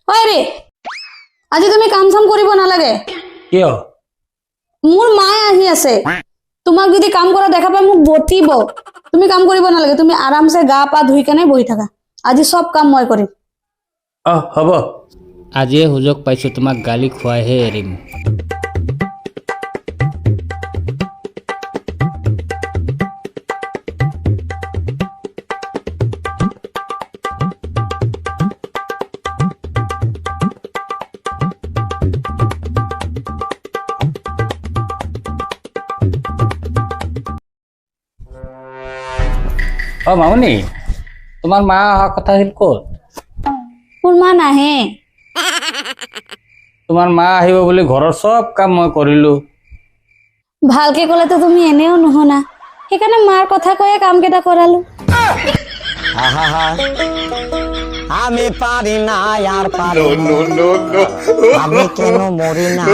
হয় ৰে আজি তুমি কাম চাম কৰিব নালাগে কিয় মোৰ মায়ে আহি আছে তোমাক যদি কাম কৰা দেখা পায় মোক বটিব তুমি কাম কৰিব নালাগে তুমি আৰামছে গা পা ধুই কেনে বহি থাকা আজি সব কাম মই কৰিম হ'ব আজিয়ে সুযোগ পাইছো তোমাক গালি খুৱাইহে এৰিম মামনি তোমাৰ মা অহা কথা আছিল ক'ত মোৰ মা নাহে তোমাৰ মা আহিব বুলি ঘৰৰ সব কাম মই কৰিলো ভালকে ক'লেতো তুমি এনেও নুশুনা সেইকাৰণে মাৰ কথা কৈয়ে কাম কেইটা কৰালো আমি পাৰি না আৰ পাৰি আমি কেন মৰি না